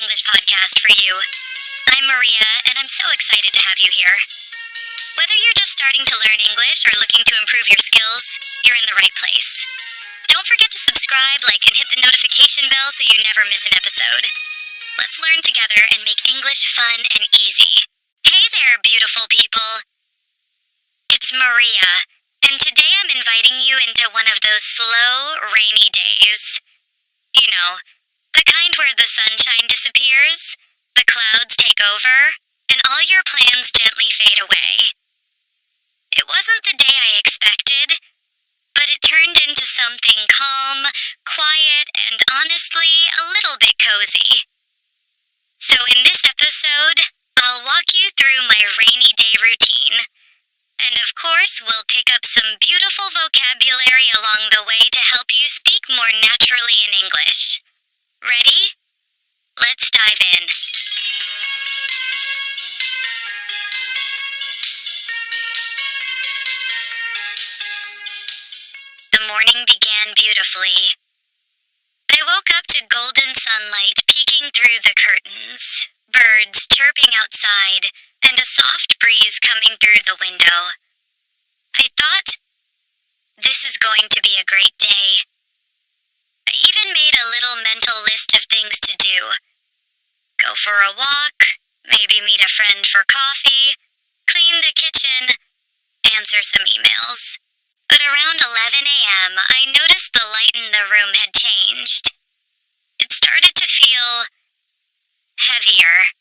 English podcast for you. I'm Maria, and I'm so excited to have you here. Whether you're just starting to learn English or looking to improve your skills, you're in the right place. Don't forget to subscribe, like, and hit the notification bell so you never miss an episode. Let's learn together and make English fun and easy. Hey there, beautiful people. It's Maria, and today I'm inviting you into one of those slow, rainy days. You know, the kind where the sunshine disappears, the clouds take over, and all your plans gently fade away. It wasn't the day I expected, but it turned into something calm, quiet, and honestly, a little bit cozy. So in this episode, I'll walk you through my rainy day routine. And of course, we'll pick up some beautiful vocabulary along the way to help you speak more naturally in English. Ready? Let's dive in. The morning began beautifully. I woke up to golden sunlight peeking through the curtains, birds chirping outside, and a soft breeze coming through the window. I thought, this is going to be a great day. I even made a little mental list of things to do. Go for a walk, maybe meet a friend for coffee, clean the kitchen, answer some emails. But around 11 a.m., I noticed the light in the room had changed. It started to feel heavier.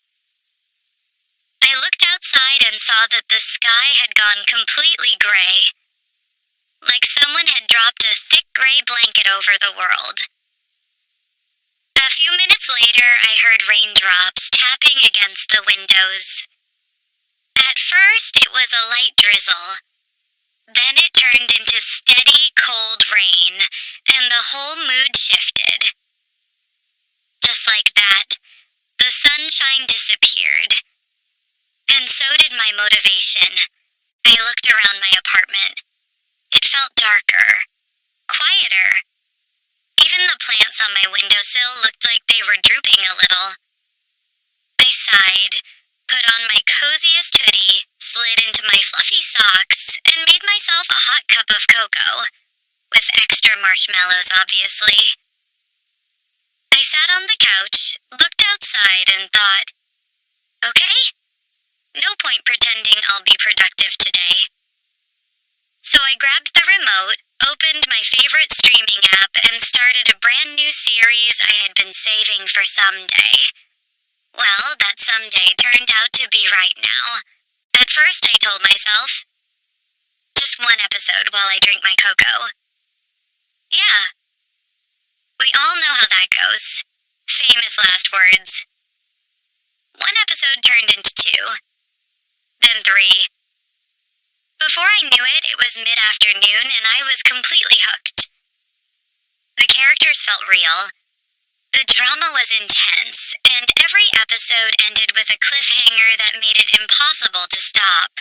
I looked outside and saw that the sky had gone completely gray, like someone had dropped a thick gray blanket over the world. A few minutes later, I heard raindrops tapping against the windows. At first, it was a light drizzle. Then it turned into steady, cold rain, and the whole mood shifted. Just like that, the sunshine disappeared. And so did my motivation. I looked around my apartment. It felt darker, quieter. Even the plants on my windowsill looked like they were drooping a little. I sighed, put on my coziest hoodie, slid into my fluffy socks, and made myself a hot cup of cocoa, with extra marshmallows, obviously. I sat on the couch, looked outside, and thought, okay, no point pretending I'll be productive today. So I grabbed the remote, opened my favorite streaming app, and started a brand new series I had been saving for someday. Well, that someday turned out to be right now. At first I told myself, just one episode while I drink my cocoa. Yeah. We all know how that goes. Famous last words. One episode turned into 2. Then 3. Before I knew it, it was mid-afternoon and I was completely hooked. The characters felt real. The drama was intense, and every episode ended with a cliffhanger that made it impossible to stop.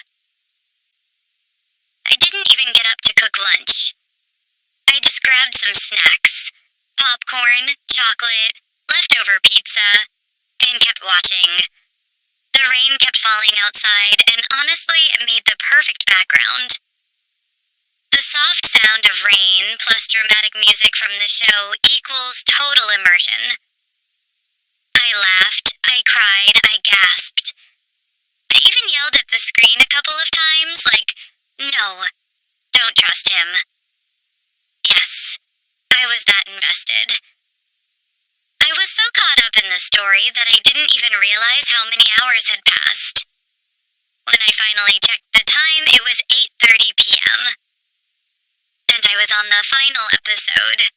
I didn't even get up to cook lunch. I just grabbed some snacks, popcorn, chocolate, leftover pizza, and kept watching. The rain kept falling outside, and honestly, it made the perfect background. The soft sound of rain plus dramatic music from the show equals total immersion. I laughed, I cried, I gasped. I even yelled at the screen a couple of times, like, no, don't trust him. Yes, I was that invested. I was so caught up in the story that I didn't even realize how many hours had passed. When I finally checked the time, it was 8:30 p.m. And I was on the final episode.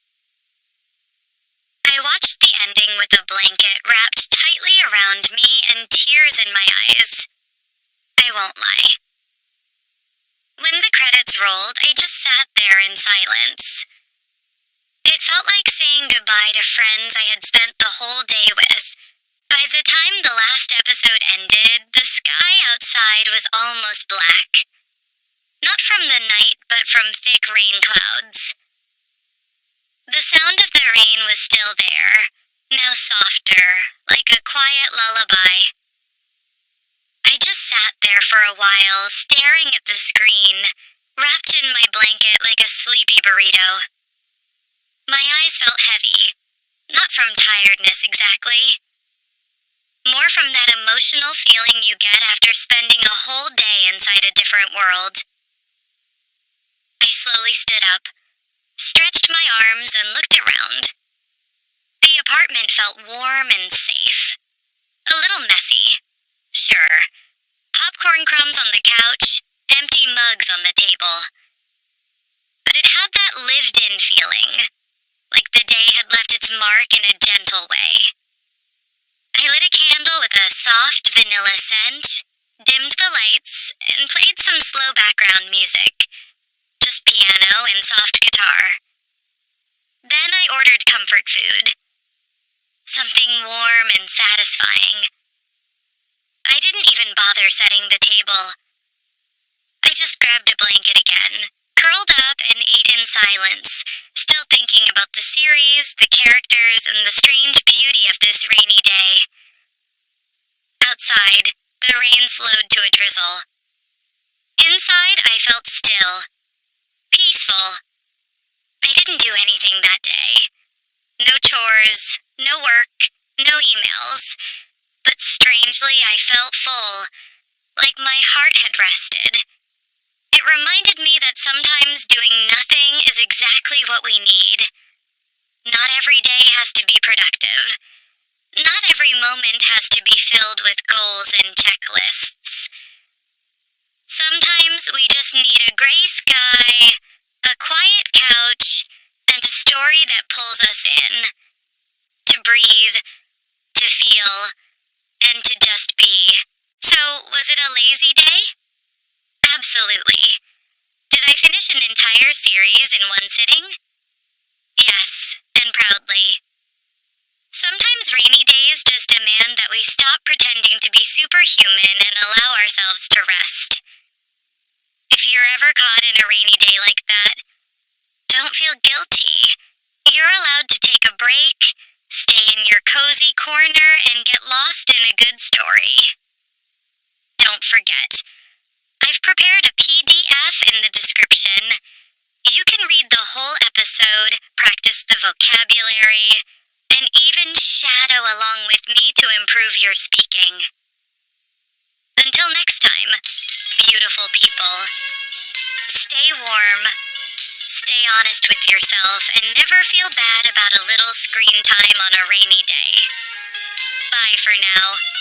I watched the ending with a blanket wrapped tightly around me and tears in my eyes. I won't lie. When the credits rolled, I just sat there in silence. It felt like saying goodbye to friends I had spent the whole day with. By the time the last episode ended, the sky outside was almost black. Not from the night, but from thick rain clouds. The sound of the rain was still there, now softer, like a quiet for a while, staring at the screen, wrapped in my blanket like a sleepy burrito. My eyes felt heavy, not from tiredness exactly. More from that emotional feeling you get after spending a whole day inside a different world. I slowly stood up, stretched my arms, and looked around. The apartment felt warm and safe. A little messy, sure. Popcorn crumbs on the couch, empty mugs on the table. But it had that lived-in feeling, like the day had left its mark in a gentle way. I lit a candle with a soft vanilla scent, dimmed the lights, and played some slow background music. Just piano and soft guitar. Then I ordered comfort food. Something warm and satisfying. I didn't even bother setting the table. I just grabbed a blanket again, curled up, and ate in silence, still thinking about the series, the characters, and the strange beauty of this rainy day. Outside, the rain slowed to a drizzle. Inside, I felt still, peaceful. I didn't do anything that day. No chores, no work, no emails. But strangely, I felt full, like my heart had rested. It reminded me that sometimes doing nothing is exactly what we need. Not every day has to be productive. Not every moment has to be filled with goals and checklists. Sometimes we just need a gray sky, a quiet couch, and a story that pulls us in. To breathe, to feel, and to just be. So, was it a lazy day? Absolutely. Did I finish an entire series in one sitting? Yes, and proudly. Sometimes rainy days just demand that we stop pretending to be superhuman and allow ourselves to rest. If you're ever caught in a rainy day like that, don't feel guilty. You're allowed to take a break, stay in your cozy corner, and get lost in a good story. Don't forget, I've prepared a PDF in the description. You can read the whole episode, practice the vocabulary, and even shadow along with me to improve your speaking. Until next time, beautiful people, stay warm, stay honest with yourself, and never feel bad about a little screen time on a rainy day. Bye for now.